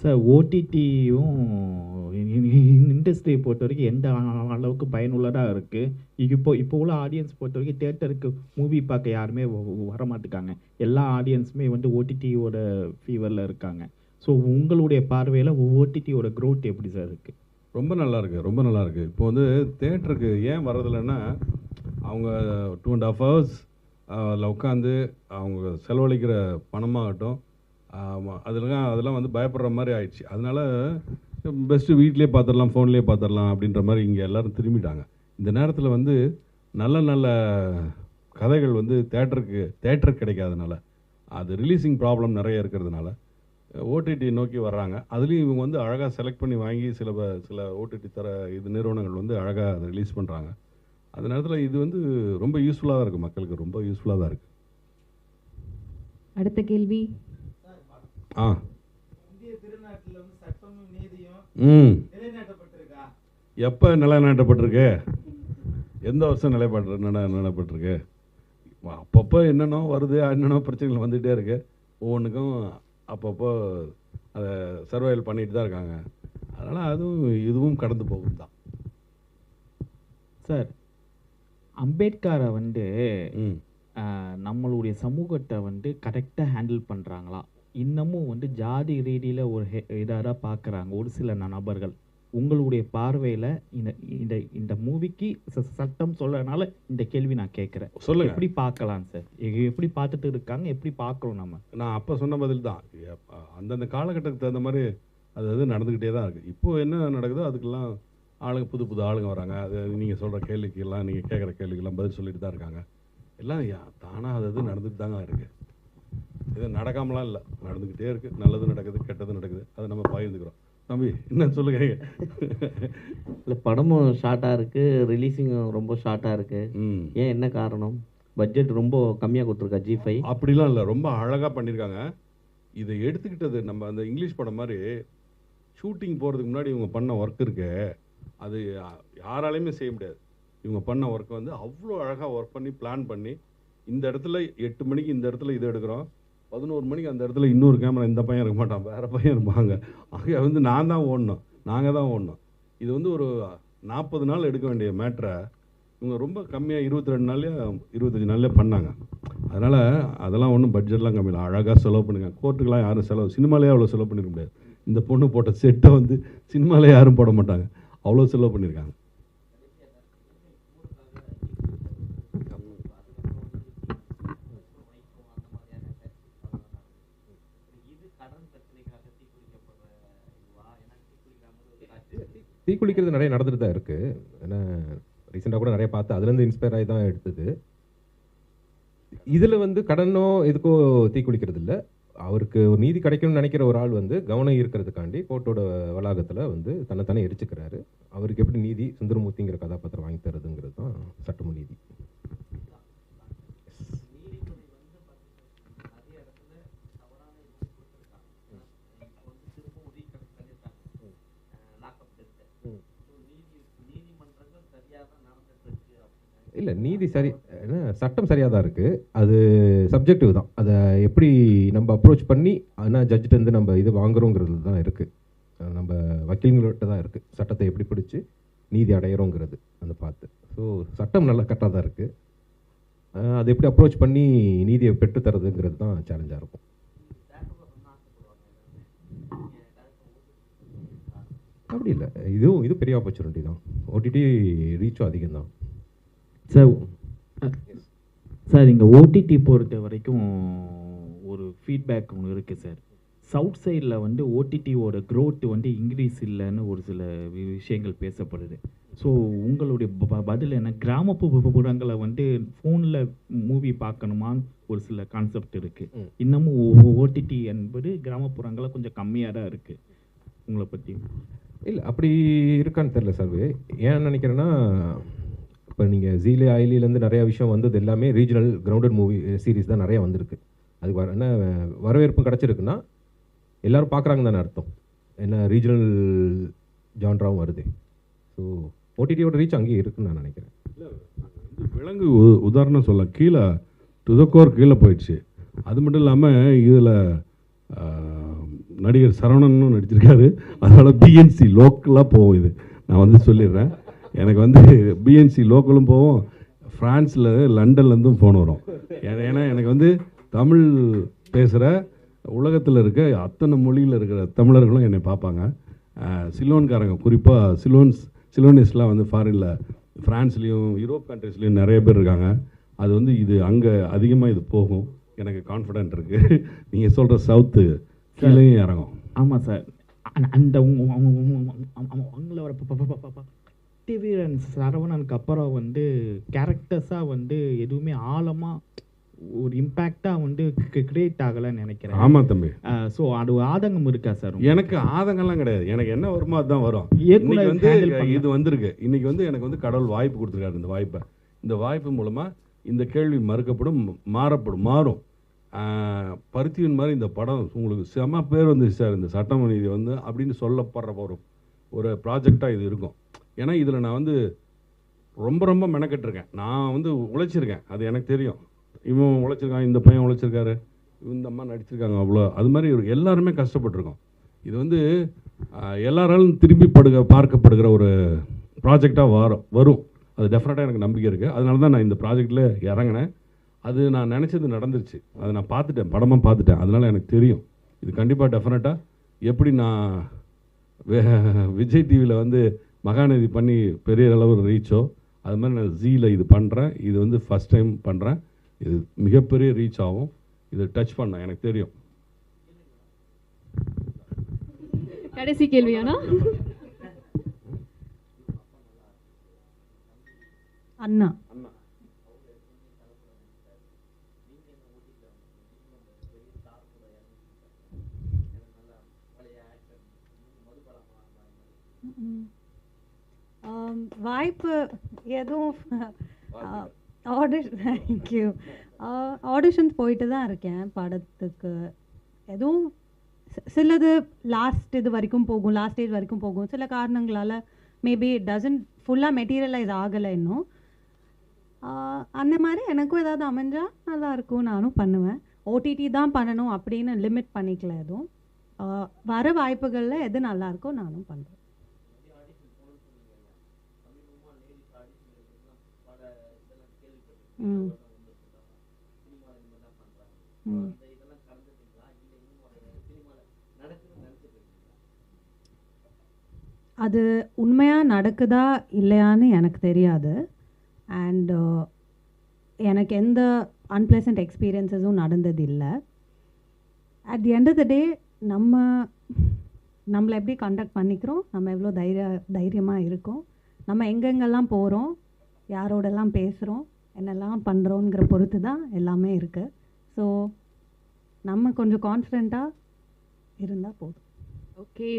Sir ஓடிடியும் இண்டஸ்ட்ரியை பொறுத்த வரைக்கும் எந்த அளவுக்கு பயனுள்ளதாக இருக்குது? இப்போ உள்ள ஆடியன்ஸ் பொறுத்த வரைக்கும் தியேட்டருக்கு மூவி பார்க்க யாருமே வரமாட்டுக்காங்க. எல்லா ஆடியன்ஸுமே வந்து ஓடிடியோட ஃபீவரில் இருக்காங்க. ஸோ உங்களுடைய பார்வையில் ஓடிடியோட க்ரோத் எப்படி சார் இருக்குது? ரொம்ப நல்லா இருக்குது, ரொம்ப நல்லா இருக்குது. இப்போ வந்து தேட்டருக்கு ஏன் வரதில்லைன்னா, அவங்க 2.5 ஹவர்ஸ் அதில் உட்காந்து அவங்க செலவழிக்கிற பணமாகட்டும், அதெல்லாம் வந்து பயப்படுற மாதிரி ஆயிடுச்சு. அதனால பெஸ்ட்டு வீட்லேயே பார்த்துடலாம், ஃபோன்லேயே பார்த்துடலாம் அப்படின்ற மாதிரி இங்கே எல்லோரும் திரும்பிட்டாங்க. இந்த நேரத்தில் வந்து நல்ல நல்ல கதைகள் வந்து தேட்டருக்கு கிடைக்காதனால, அது ரிலீஸிங் ப்ராப்ளம் நிறைய இருக்கிறதுனால ஓடிடி நோக்கி வர்றாங்க. அதுலேயும் இவங்க வந்து அழகாக செலக்ட் பண்ணி வாங்கி சில ஓடிடி நிறுவனங்கள் வந்து அழகாக அதை ரிலீஸ் பண்ணுறாங்க. அந்த நேரத்தில் இது வந்து ரொம்ப யூஸ்ஃபுல்லாக தான் இருக்குது, மக்களுக்கு ரொம்ப யூஸ்ஃபுல்லாக தான் இருக்குது. அடுத்த கேள்வி. இந்திய திருநாட்டில் வந்து சட்டமும் நீதியும் நிலைநாட்டப்பட்டிருக்கா? எப்போ நிலைநாட்டப்பட்டிருக்கு? எந்த வருஷம் நிலைநாட்டப்பட்டிருக்கு? அப்பப்போ என்னென்னோ வருது, என்னென்னோ பிரச்சனைகள் வந்துகிட்டே இருக்கு. ஒவ்வொன்றுக்கும் அப்பப்போ அதை சர்வைவல் பண்ணிட்டு தான் இருக்காங்க. அதனால் இதுவும் கடந்து போகும் தான் சார். அம்பேத்கரை வந்து நம்மளுடைய சமூகத்தை வந்து கரெக்டாக ஹேண்டில் பண்ணுறாங்களா? இன்னமும் வந்து ஜாதி ரீதியில் ஒரு இதாக பார்க்குறாங்க ஒரு சில நபர்கள். உங்களுடைய பார்வையில் இந்த இந்த மூவிக்கு சட்டம் சொல்கிறதுனால இந்த கேள்வி நான் கேட்குறேன். சொல்லுங்கள், எப்படி பார்க்கலாம் சார்? எப்படி பார்த்துட்டு இருக்காங்க, எப்படி பார்க்குறோம் நம்ம? நான் அப்போ சொன்ன பதில் தான். அந்தந்த காலகட்டத்துக்கு தகுந்த மாதிரி அது நடந்துக்கிட்டே தான் இருக்குது. இப்போது என்ன நடக்குதோ அதுக்கெல்லாம் ஆளுங்க புது ஆளுங்க வராங்க. அது நீங்கள் சொல்கிற கேள்விக்கெல்லாம், நீங்கள் கேட்குற கேள்விக்கெல்லாம் பதில் சொல்லிட்டு தான் இருக்காங்க. எல்லாம் தானாக அது நடந்துட்டு தாங்க இருக்குது. இது நடக்காமலாம் இல்லை, நடந்துக்கிட்டே இருக்குது. நல்லது நடக்குது, கெட்டது நடக்குது, அதை நம்ம பகிர்ந்துக்கிறோம். தம்பி என்ன சொல்லுங்க? இல்லை, படமும் ஷார்ட்டாக இருக்குது, ரிலீஸிங்கும் ரொம்ப ஷார்ட்டாக இருக்குது. ஏன், என்ன காரணம்? பட்ஜெட் ரொம்ப கம்மியாக கொடுத்துருக்கா G5? அப்படிலாம் இல்லை, ரொம்ப அழகாக பண்ணியிருக்காங்க. இதை எடுத்துக்கிட்டது நம்ம அந்த இங்கிலீஷ் படம் மாதிரி ஷூட்டிங் போகிறதுக்கு முன்னாடி இவங்க பண்ண ஒர்க் இருக்கு, அது யாராலையுமே செய்ய முடியாது. இவங்க பண்ண ஒர்க்கை வந்து அவ்வளோ அழகாக ஒர்க் பண்ணி பிளான் பண்ணி, இந்த இடத்துல 8 மணிக்கு இந்த இடத்துல இதை எடுக்கிறோம், 11 மணிக்கு அந்த இடத்துல இன்னொரு கேமரா, இந்த பையன் இருக்க மாட்டான், வேறு பையன் இருப்பாங்க. அங்கே வந்து நாங்கள் தான் ஓடணும். இது வந்து ஒரு 40 நாள் எடுக்க வேண்டிய மேட்ரை இவங்க ரொம்ப கம்மியாக 22 நாள்லேயே 25 நாள்லேயே பண்ணாங்க. அதனால் அதெல்லாம் ஒன்றும் பட்ஜெட்லாம் கம்மி இல்லை, அழகாக செலவு பண்ணுங்க. கோர்ட்டுக்கெலாம் யாரும் சினிமாலேயே அவ்வளோ செலவு பண்ணிட முடியாது. இந்த பொண்ணு போட்ட செட்டை வந்து சினிமாலே யாரும் போட மாட்டாங்க, அவ்வளோ செலவு பண்ணியிருக்காங்க. தீக்குளிக்கிறது நிறைய நடந்துட்டு தான் இருக்குது. ஏன்னா ரீசெண்டாக கூட நிறைய பார்த்து அதுலேருந்து இன்ஸ்பயர் ஆகி தான் எடுத்தது. இதில் வந்து கடனோ எதுக்கோ தீக்குளிக்கிறது இல்லை. அவருக்கு ஒரு நீதி கிடைக்கணும்னு நினைக்கிற ஒரு ஆள் வந்து கவனம் ஈர்க்கிறதுக்காண்டி கோர்ட்டோட வளாகத்தில் வந்து தன்னைத்தானே எரிச்சுக்கிறாரு. அவருக்கு எப்படி நீதி சுந்தரமூர்த்திங்கிற கதாபாத்திரம் வாங்கி தருதுங்கிறது தான் சட்டமும் நீதி. இல்லை, நீதி சரி, சட்டம் சரியாக தான் இருக்குது. அது சப்ஜெக்டிவ் தான். அதை எப்படி நம்ம அப்ரோச் பண்ணி ஆனால் ஜட்ஜிட்டேருந்து நம்ம இது வாங்குறோங்கிறது தான் இருக்குது. நம்ம வக்கீல்கிட்ட தான் இருக்குது சட்டத்தை எப்படி பிடிச்சி நீதி அடையிறோங்கிறது அந்த பார்த்து. ஸோ சட்டம் நல்லா கரெக்டாக தான் இருக்குது. அது எப்படி அப்ரோச் பண்ணி நீதியை பெற்றுத்தரதுங்கிறது தான் சேலஞ்சாக இருக்கும். அப்படி இல்லை, இது பெரிய ஆப்பர்ச்சுனிட்டி தான். ஓடிடி ரீச்சும் அதிகம் தான் சார். இங்கே ஓடிடி பொறுத்த வரைக்கும் ஒரு ஃபீட்பேக் ஒன்று இருக்குது சார். சவுத் சைடில் வந்து ஓடிடியோட க்ரோத் வந்து இன்க்ரீஸ் இல்லைன்னு ஒரு சில விஷயங்கள் பேசப்படுது. ஸோ உங்களுடைய பதில் என்ன? கிராமப்புறங்களை வந்து ஃபோனில் மூவி பார்க்கணுமான்னு ஒரு சில கான்செப்ட் இருக்குது. இன்னமும் ஓடிடி என்பது கிராமப்புறங்களில் கொஞ்சம் கம்மியாக தான் இருக்குது. உங்களை பற்றி இல்லை, அப்படி இருக்கான்னு தெரில சர்வே. ஏன் நினைக்கிறேன்னா, இப்போ நீங்கள் ஜீலே ஐலிலேருந்து நிறையா விஷயம் வந்தது எல்லாமே ரீஜனல் கிரவுண்டட் மூவி சீரீஸ் தான் நிறையா வந்திருக்கு. அதுக்கு என்ன வரவேற்பும் கிடச்சிருக்குன்னா எல்லோரும் பார்க்குறாங்க தானே அர்த்தம். என்ன ரீஜனல் ஜான்ராவும் வருது. ஸோ ஓடிடியோட ரீச் அங்கேயே இருக்குன்னு நான் நினைக்கிறேன். இல்லை, விலங்கு உதாரணம் சொல்ல, கீழே டு த கோர் கீழே போயிடுச்சு. அது மட்டும் இல்லாமல் இதில் நடிகர் சரவணனும் நடிச்சிருக்காரு. அதனால் பிஎன்சி லோக்கலாக போவோம். இது நான் வந்து சொல்லிடுறேன். எனக்கு வந்து பிஎன்சி லோக்கலும் போவோம், ஃப்ரான்ஸில் லண்டன்லேருந்தும் ஃபோன் வரும். ஏன்னா எனக்கு வந்து தமிழ் பேசுகிற உலகத்தில் இருக்க அத்தனை மொழியில் இருக்கிற தமிழர்களும் என்னை பார்ப்பாங்க. சிலோன்காரங்க, குறிப்பாக சிலோனிஸ்ட்லாம் வந்து ஃபாரினில் ஃப்ரான்ஸ்லேயும் யூரோப் கண்ட்ரீஸ்லேயும் நிறைய பேர் இருக்காங்க. அது வந்து இது அங்கே அதிகமாக இது போகும். எனக்கு கான்ஃபிடென்ட் இருக்குது. நீங்கள் சொல்கிற சவுத்து கீழேயும் இறங்கும். ஆமாம் சார். அந்த அவங்களோட டிவிரன் சரவணனுக்கு அப்புறம் வந்து கேரக்டர்ஸாக வந்து எதுவுமே ஆழமாக ஒரு இம்பேக்டாக வந்து கிரியேட் ஆகலைன்னு நினைக்கிறேன். ஆமாம் தம்பி. ஸோ அது ஆதங்கம் இருக்கா சார்? எனக்கு ஆதங்கம்லாம் கிடையாது. எனக்கு என்ன வருமோ அதுதான் வரும். இயக்குனர் இன்னைக்கு வந்து handle பண்ண- இது வந்திருக்கு. இன்னைக்கு வந்து எனக்கு வந்து கடவுள் வாய்ப்பு கொடுத்துருக்காரு. இந்த வாய்ப்பு மூலமாக இந்த கேள்வி மறுக்கப்படும், மாறும். பருத்தியின் மாதிரி இந்த படம் உங்களுக்கு செம பேர் வந்து சார், இந்த சட்டம நீதி வந்து அப்படின்னு சொல்லப்படுற ஒரு ப்ராஜெக்டாக இது இருக்கும். ஏன்னா இதில் நான் வந்து ரொம்ப மெனக்கெட்டிருக்கேன். நான் வந்து உழைச்சிருக்கேன், அது எனக்கு தெரியும். இவன் உழைச்சிருக்கான், இந்த பையன் உழைச்சிருக்காரு, இந்த அம்மா நடிச்சிருக்காங்க, அவ்வளோ. அது மாதிரி எல்லாருமே கஷ்டப்பட்டிருக்கோம். இது வந்து எல்லாராலும் திரும்பி பார்க்கப்படுகிற ஒரு ப்ராஜெக்டாக வரும். அது டெஃபினட்டாக எனக்கு நம்பிக்கை இருக்குது. அதனால தான் நான் இந்த ப்ராஜெக்டில் இறங்கினேன். அது நான் நினச்சது நடந்துருச்சு. அதை நான் பார்த்துட்டேன், படமாக பார்த்துட்டேன். அதனால் எனக்கு தெரியும் இது கண்டிப்பாக டெஃபினட்டாக எப்படி நான் விஜய் டிவியில் வந்து மகாநதி பண்ணி பெரிய அளவு ரீச்சோ, அது மாதிரி நான் ஜீயில் இது பண்ணுறேன். இது வந்து ஃபஸ்ட் டைம் பண்ணுறேன். இது மிகப்பெரிய ரீச் ஆகும். இது டச் பண்ண எனக்கு தெரியும். கடைசி கேள்வியானா? அண்ணா வாய்ப்பு எதுவும் தேங்க்யூ. ஆடிஷன்ஸ் போயிட்டு தான் இருக்கேன் படத்துக்கு. எதுவும் சிலது லாஸ்ட் ஸ்டேஜ் வரைக்கும் போகும். சில காரணங்களால் மேபி இட் டசன்ட் ஃபுல்லாக மெட்டீரியலைஸ் ஆகலை இன்னும். அந்த மாதிரி எனக்கும் ஏதாவது அமைஞ்சால் நல்லாயிருக்கும், நானும் பண்ணுவேன். ஓடிடி தான் பண்ணணும் அப்படின்னு லிமிட் பண்ணிக்கல எதுவும். வர வாய்ப்புகளில் எது நல்லாயிருக்கோ நானும் பண்ணுறேன். அது உண்மையாக நடக்குதா இல்லையான்னு எனக்கு தெரியாது. அண்ட் எனக்கு எந்த அன்பிளசன்ட் எக்ஸ்பீரியன்ஸஸும் நடந்தது இல்லை. At the end of the day நம்மளை எப்படி கண்டக்ட் பண்ணிக்கிறோம், நம்ம எவ்வளோ தைரியமாக இருக்கோம், நம்ம எங்கெங்கெல்லாம் போகிறோம், யாரோடெல்லாம் பேசுகிறோம், என்னெல்லாம் பண்ணுறோங்கிற பொறுத்து தான் எல்லாமே இருக்குது. ஸோ நம்ம கொஞ்சம் கான்ஃபிடெண்ட்டாக இருந்தால் போதும். ஓகே.